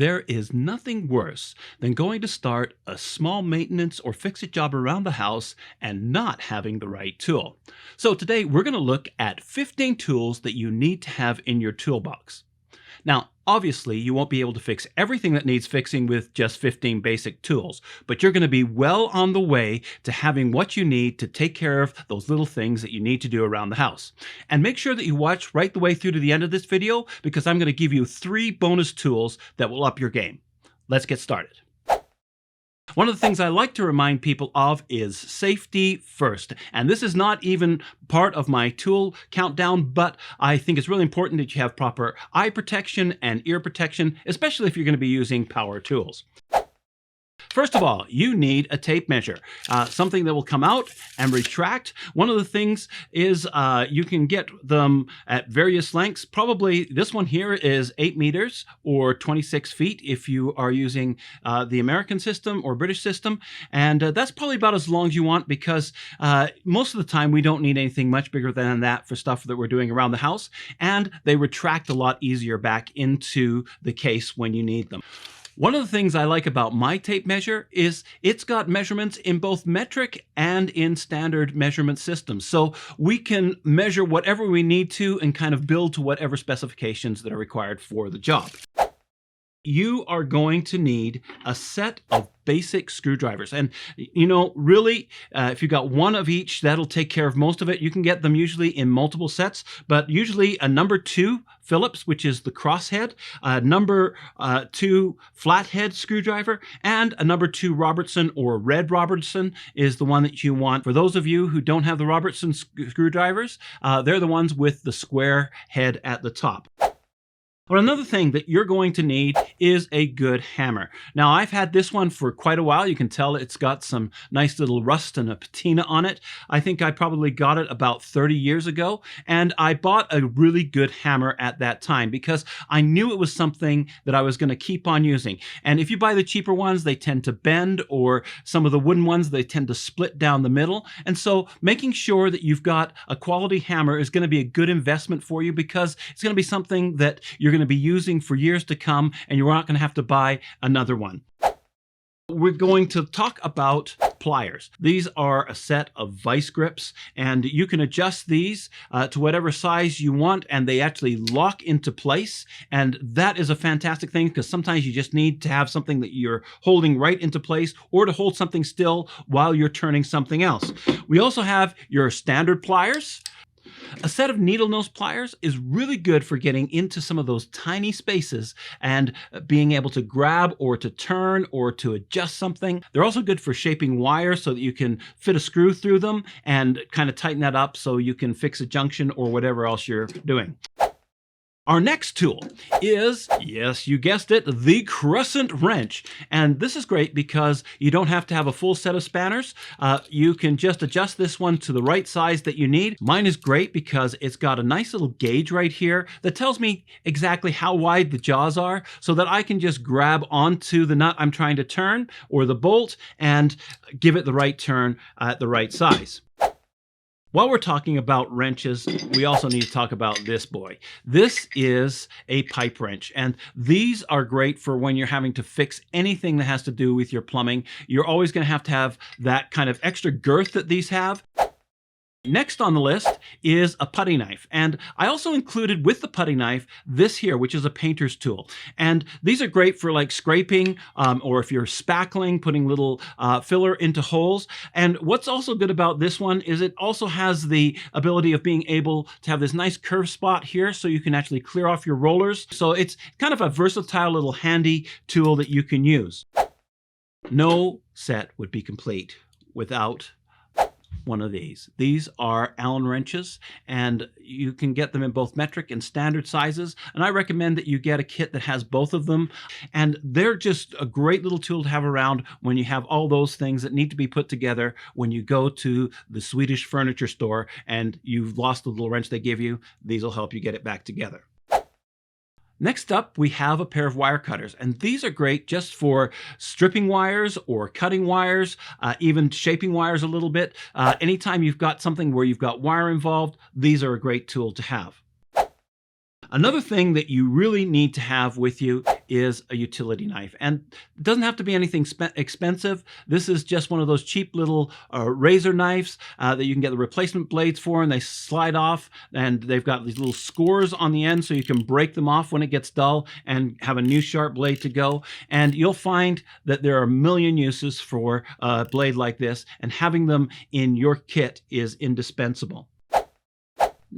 There is nothing worse than going to start a small maintenance or fix-it job around the house and not having the right tool. So today we're going to look at 15 tools that you need to have in your toolbox. Now, obviously, you won't be able to fix everything that needs fixing with just 15 basic tools, but you're going to be well on the way to having what you need to take care of those little things that you need to do around the house. And make sure that you watch right the way through to the end of this video, because I'm going to give you 3 bonus tools that will up your game. Let's get started. One of the things I like to remind people of is safety first. And this is not even part of my tool countdown, but I think it's really important that you have proper eye protection and ear protection, especially if you're going to be using power tools. First of all, you need a tape measure, something that will come out and retract. One of the things is you can get them at various lengths. Probably this one here is 8 meters or 26 feet if you are using the American system or British system. And that's probably about as long as you want, because most of the time we don't need anything much bigger than that for stuff that we're doing around the house. And they retract a lot easier back into the case when you need them. One of the things I like about my tape measure is it's got measurements in both metric and in standard measurement systems. So we can measure whatever we need to and kind of build to whatever specifications that are required for the job. You are going to need a set of basic screwdrivers. And, you know, really, if you got one of each, that'll take care of most of it. You can get them usually in multiple sets, but usually a number 2 Phillips, which is the crosshead, a number 2 flathead screwdriver, and a number 2 Robertson or red Robertson is the one that you want. For those of you who don't have the Robertson screwdrivers, they're the ones with the square head at the top. But another thing that you're going to need is a good hammer. Now, I've had this one for quite a while. You can tell it's got some nice little rust and a patina on it. I think I probably got it about 30 years ago, and I bought a really good hammer at that time because I knew it was something that I was going to keep on using. And if you buy the cheaper ones, they tend to bend, or some of the wooden ones, they tend to split down the middle. And so making sure that you've got a quality hammer is going to be a good investment for you, because it's going to be something that you're going to be using for years to come, and you're not going to have to buy another one. We're going to talk about pliers. These are a set of vice grips, and you can adjust these to whatever size you want, and they actually lock into place. And that is a fantastic thing, because sometimes you just need to have something that you're holding right into place, or to hold something still while you're turning something else. We also have your standard pliers. A set of needle nose pliers is really good for getting into some of those tiny spaces and being able to grab or to turn or to adjust something. They're also good for shaping wire so that you can fit a screw through them and kind of tighten that up so you can fix a junction or whatever else you're doing. Our next tool is, yes, you guessed it, the Crescent Wrench. And this is great because you don't have to have a full set of spanners. You can just adjust this one to the right size that you need. Mine is great because it's got a nice little gauge right here that tells me exactly how wide the jaws are, so that I can just grab onto the nut I'm trying to turn or the bolt and give it the right turn at the right size. While we're talking about wrenches, we also need to talk about this boy. This is a pipe wrench, and these are great for when you're having to fix anything that has to do with your plumbing. You're always going to have that kind of extra girth that these have. Next on the list is a putty knife, and I also included with the putty knife this here, which is a painter's tool. And these are great for like scraping, or if you're spackling, putting little filler into holes. And what's also good about this one is it also has the ability of being able to have this nice curved spot here, so you can actually clear off your rollers. So it's kind of a versatile little handy tool that you can use. No set would be complete without one of these. These are Allen wrenches, and you can get them in both metric and standard sizes. And I recommend that you get a kit that has both of them. And they're just a great little tool to have around when you have all those things that need to be put together when you go to the Swedish furniture store and you've lost the little wrench they give you. These will help you get it back together. Next up, we have a pair of wire cutters, and these are great just for stripping wires or cutting wires, even shaping wires a little bit. Anytime you've got something where you've got wire involved, these are a great tool to have. Another thing that you really need to have with you is a utility knife. And it doesn't have to be anything expensive. This is just one of those cheap little razor knives that you can get the replacement blades for, and they slide off, and they've got these little scores on the end so you can break them off when it gets dull and have a new sharp blade to go. And you'll find that there are a million uses for a blade like this, and having them in your kit is indispensable.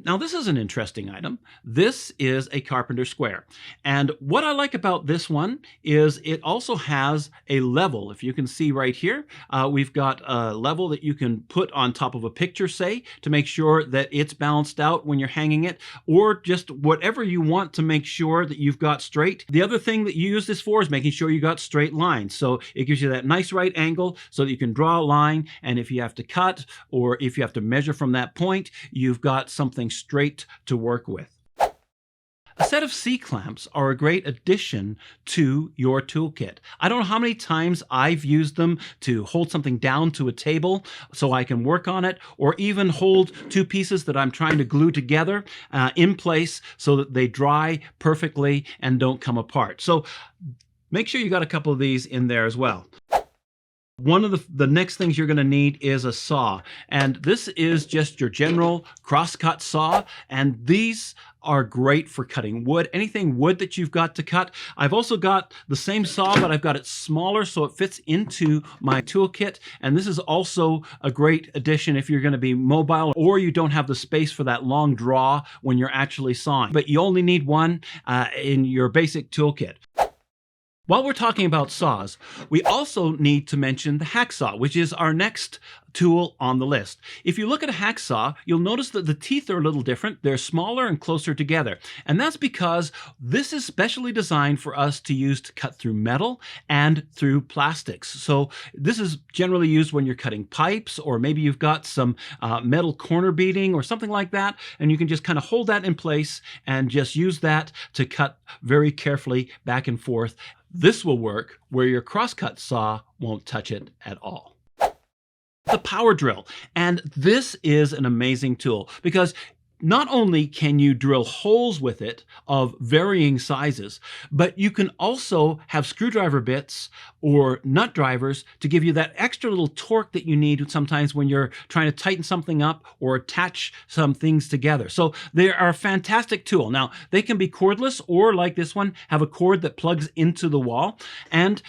Now, this is an interesting item. This is a Carpenter Square. And what I like about this one is it also has a level. If you can see right here, we've got a level that you can put on top of a picture, say, to make sure that it's balanced out when you're hanging it, or just whatever you want to make sure that you've got straight. The other thing that you use this for is making sure you got straight lines. So it gives you that nice right angle so that you can draw a line, and if you have to cut or if you have to measure from that point, you've got something straight to work with. A set of C-clamps are a great addition to your toolkit. I don't know how many times I've used them to hold something down to a table so I can work on it, or even hold two pieces that I'm trying to glue together in place so that they dry perfectly and don't come apart. So make sure you got a couple of these in there as well. One of the next things you're going to need is a saw, and this is just your general crosscut saw, and these are great for cutting wood, anything wood that you've got to cut. I've also got the same saw, but I've got it smaller so it fits into my toolkit, and this is also a great addition if you're going to be mobile or you don't have the space for that long draw when you're actually sawing. But you only need one in your basic toolkit. While we're talking about saws, we also need to mention the hacksaw, which is our next tool on the list. If you look at a hacksaw, you'll notice that the teeth are a little different. They're smaller and closer together. And that's because this is specially designed for us to use to cut through metal and through plastics. So this is generally used when you're cutting pipes, or maybe you've got some metal corner beading or something like that, and you can just kind of hold that in place and just use that to cut very carefully back and forth. This will work where your crosscut saw won't touch it at all. The power drill. And this is an amazing tool because not only can you drill holes with it of varying sizes, but you can also have screwdriver bits or nut drivers to give you that extra little torque that you need sometimes when you're trying to tighten something up or attach some things together. So they are a fantastic tool. Now, they can be cordless, or like this one, have a cord that plugs into the wall. And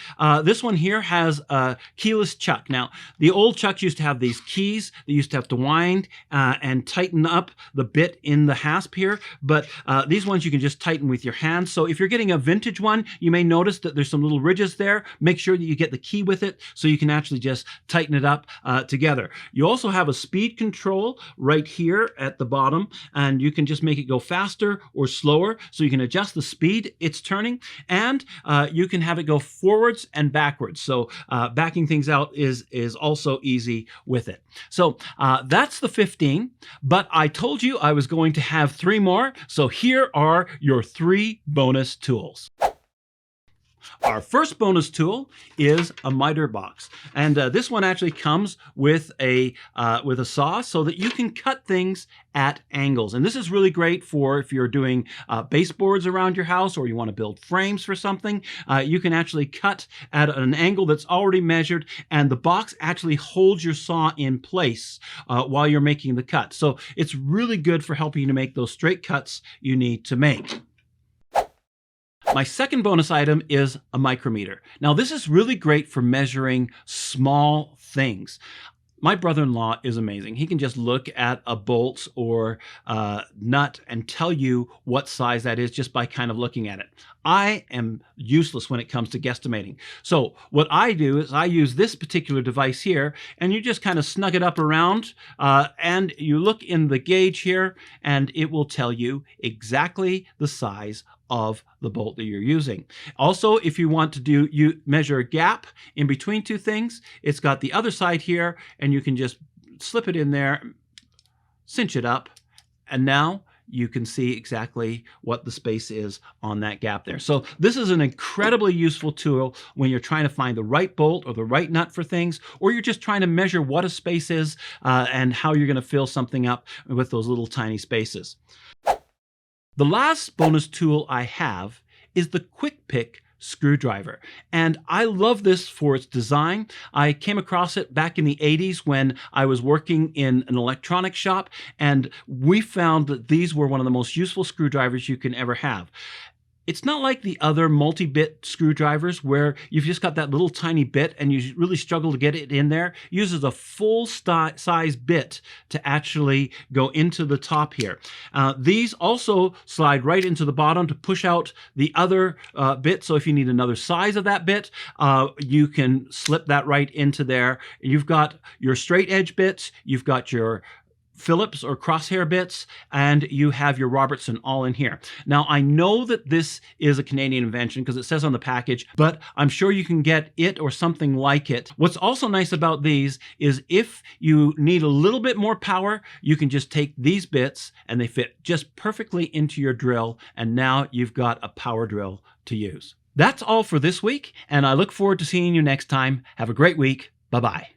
this one here has a keyless chuck. Now, the old chucks used to have these keys that you used to have to wind and tighten up the bit in the hasp here, but these ones you can just tighten with your hands. So if you're getting a vintage one, you may notice that there's some little ridges there. Make sure that you get the key with it so you can actually just tighten it up together. You also have a speed control right here at the bottom, and you can just make it go faster or slower, so you can adjust the speed it's turning, and you can have it go forwards and backwards. So backing things out is also easy with it. So that's the 15, but I told you I was going to have 3 more, so here are your 3 bonus tools. Our first bonus tool is a miter box, and this one actually comes with a saw so that you can cut things at angles. And this is really great for if you're doing baseboards around your house, or you want to build frames for something. You can actually cut at an angle that's already measured, and the box actually holds your saw in place while you're making the cut. So it's really good for helping you to make those straight cuts you need to make. My second bonus item is a micrometer. Now, this is really great for measuring small things. My brother-in-law is amazing. He can just look at a bolt or nut and tell you what size that is just by kind of looking at it. I am useless when it comes to guesstimating. So what I do is I use this particular device here, and you just kind of snug it up around, and you look in the gauge here, and it will tell you exactly the size of the bolt that you're using. Also, if you want to measure a gap in between two things, it's got the other side here, and you can just slip it in there, cinch it up, and now you can see exactly what the space is on that gap there. So this is an incredibly useful tool when you're trying to find the right bolt or the right nut for things, or you're just trying to measure what a space is and how you're going to fill something up with those little tiny spaces. The last bonus tool I have is the Quick Pick screwdriver. And I love this for its design. I came across it back in the 80s when I was working in an electronics shop, and we found that these were one of the most useful screwdrivers you can ever have. It's not like the other multi-bit screwdrivers where you've just got that little tiny bit and you really struggle to get it in there. It uses a full size bit to actually go into the top here. These also slide right into the bottom to push out the other bit. So if you need another size of that bit, you can slip that right into there. You've got your straight edge bits, you've got your Phillips or crosshair bits, and you have your Robertson all in here. Now, I know that this is a Canadian invention because it says on the package, but I'm sure you can get it or something like it. What's also nice about these is if you need a little bit more power, you can just take these bits and they fit just perfectly into your drill, and now you've got a power drill to use. That's all for this week, and I look forward to seeing you next time. Have a great week. Bye-bye.